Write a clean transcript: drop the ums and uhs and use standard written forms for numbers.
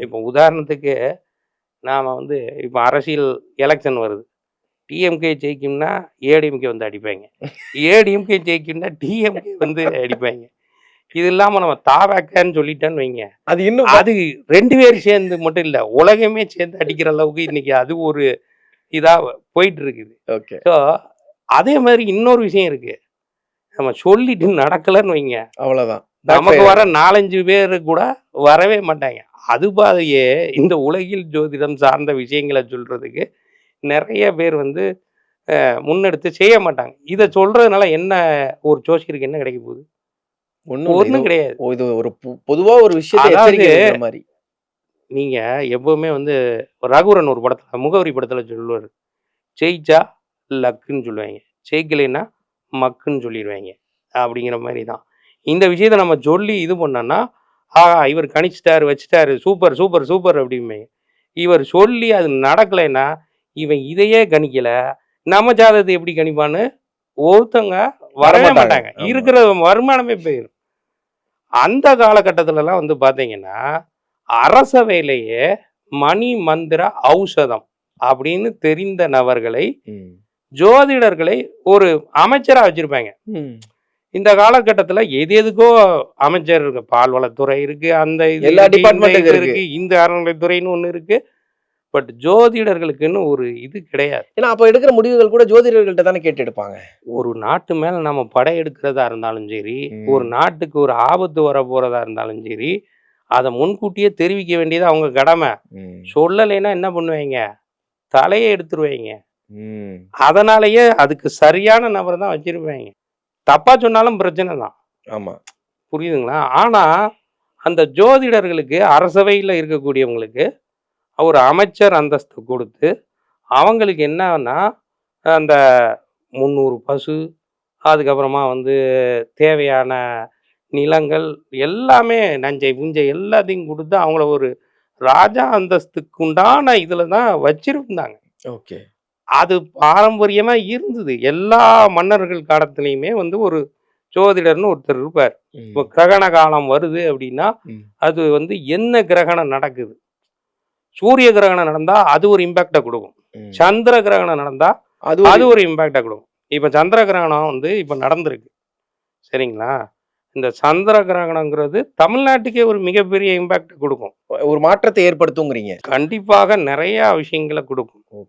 இப்போ உதாரணத்துக்கு நாம வந்து இப்போ அரசியல் எலெக்ஷன் வருது. டிஎம்கே ஜெயிக்கும்னா ஏடிஎம்கே வந்து அடிப்பாய்ங்க. ஏடிஎம்கே ஜெயிக்கும்னா டிஎம்கே வந்து அடிப்பாய்ங்க. இது இல்லாம நம்ம தாவேக்கான்னு சொல்லிட்டோன்னு வைங்க. அது இன்னும் அது 2 பேரும் சேர்ந்து மட்டும் இல்ல. உலகமே சேர்ந்து அடிக்கிற அளவுக்கு இன்னைக்கு அது ஒரு இதா போயிட்டு இருக்குது. ஓகே. ஸோ அதே மாதிரி இன்னொரு விஷயம் இருக்கு. நம்ம சொல்லிட்டு நடக்கலன்னு வைங்க. அவ்வளவுதான். நமக்கு வர 4, 5 பேரு கூட வரவே மாட்டாங்க. அது பாதையே இந்த உலகில் ஜோதிடம் சார்ந்த விஷயங்கள சொல்றதுக்கு நெறைய பேர் வந்து முன்னெடுத்து செய்ய மாட்டாங்க. இத சொல்றதுனால என்ன ஒரு ஜோசியருக்கு என்ன கிடைக்க போகுது? ஒண்ணும் கிடையாது. இது ஒரு பொதுவா ஒரு விஷயத்தை அதாவது எச்சரிக்கை கொடுக்கிற மாரி. நீங்க எப்பவுமே வந்து ரகுவரன் ஒரு படத்துல முகவரி படத்துல சொல்லுவாரு. ஜெயிச்சா லக்குன்னு சொல்லுவாய்ங்க. ஜெயிக்கலைன்னா மக்குன்னு சொல்லிருவாய்ங்க. அப்படிங்கிற மாரி தான். இந்த விஷயத்த நம்ம சொல்லி இது பண்ணோம்னா, ஆஹா இவர் கணிச்சுட்டாரு, வச்சுட்டாரு. சூப்பர், சூப்பர், சூப்பர் அப்படிம்பாய்ங்க. இவர் சொல்லி அது நடக்கலைன்னா, இவன் இதையே கணிக்கல. நம்ம ஜாதகத்த எப்படி கணிப்பான்னு ஒருத்தங்க வரவே மாட்டாங்க. ஆமா. இருக்கிற வருமானமே போயிரும். அந்த காலகட்டத்துலலாம் வந்து பார்த்தீங்கன்னா, அரசவையிலேயே மணி மந்திர ஔஷதம் அப்படின்னு தெரிந்த நபர்களை ஜோதிடர்களை ஒரு அமைச்சரா வச்சிருப்பாங்க. இந்த காலகட்டத்துல எது எதுக்கோ அமைச்சர் இருக்கு. பால்வளத்துறை இருக்கு, அந்த இது எல்லா இருக்கு, இந்த டிபார்ட்மெண்ட்டுக்கு இது இருக்கு. இருக்கு, இந்த அறநிலைத்துறைன்னு ஒண்ணு இருக்கு. பட் ஜோதிடர்களுக்குன்னு ஒரு இது கிடையாது. ஏன்னா அப்ப எடுக்கிற முடிவுகள் கூட ஜோதிடர்கள்ட்ட தானே கேட்டு எடுப்பாங்க. ஒரு நாட்டு மேல நம்ம படையெடுக்கிறதா இருந்தாலும் சரி, ஒரு நாட்டுக்கு ஒரு ஆபத்து வரப்போறதா இருந்தாலும் சரி, அத முன்கூட்டியே தெரிவிக்க வேண்டியது அவங்க கடமை. சொல்லலைன்னா என்ன பண்ணுவாய்ங்க? தலைய எடுத்துருவாய்ங்க. அதனாலேயே அதுக்கு சரியான நபர தான் வச்சிருப்பாய்ங்க. தப்பா சொன்னாலும் பிரச்சனை தான். ஆமா. புரியுதுங்களா? ஆனா, அந்த ஜோதிடர்களுக்கு அரசவையில இருக்கக்கூடியவங்களுக்கு ஒரு அமைச்சர் அந்தஸ்து கொடுத்து, அவங்களுக்கு என்னன்னா, அந்த 300 பசு, அதுக்கப்புறமா வந்து தேவையான நிலங்கள் எல்லாமே நஞ்சை, புஞ்சை எல்லாத்தையும் குடுத்து அவங்கள ஒரு ராஜா அந்தஸ்துக்கு உண்டான இதுல தான் வச்சிருந்தாங்க. ஓகே. அது பாரம்பரியமா இருந்தது. எல்லா மன்னர்கள் காலத்திலயுமே வந்து ஒரு ஜோதிடர்னு ஒருத்தர் இருப்பார். இப்போ கிரகண காலம் வருது அப்படின்னா, அது வந்து என்ன கிரகணம் நடக்குது? சூரிய கிரகணம் நடந்தா அது ஒரு இம்பாக்ட குடுக்கும். சந்திர கிரகணம் நடந்தா அது ஒரு இம்பாக்ட குடுக்கும். இப்ப சந்திர கிரகணம் வந்து இப்ப நடந்திருக்கு. சரிங்களா? இந்த சந்திர கிரகணங்கிறது தமிழ்நாட்டுக்கே ஒரு மிகப்பெரிய இம்பாக்ட் குடுக்கும். ஒரு மாற்றத்தை ஏற்படுத்துங்கிறீங்க. கண்டிப்பாக நெறைய விஷயங்கள குடுக்கும்.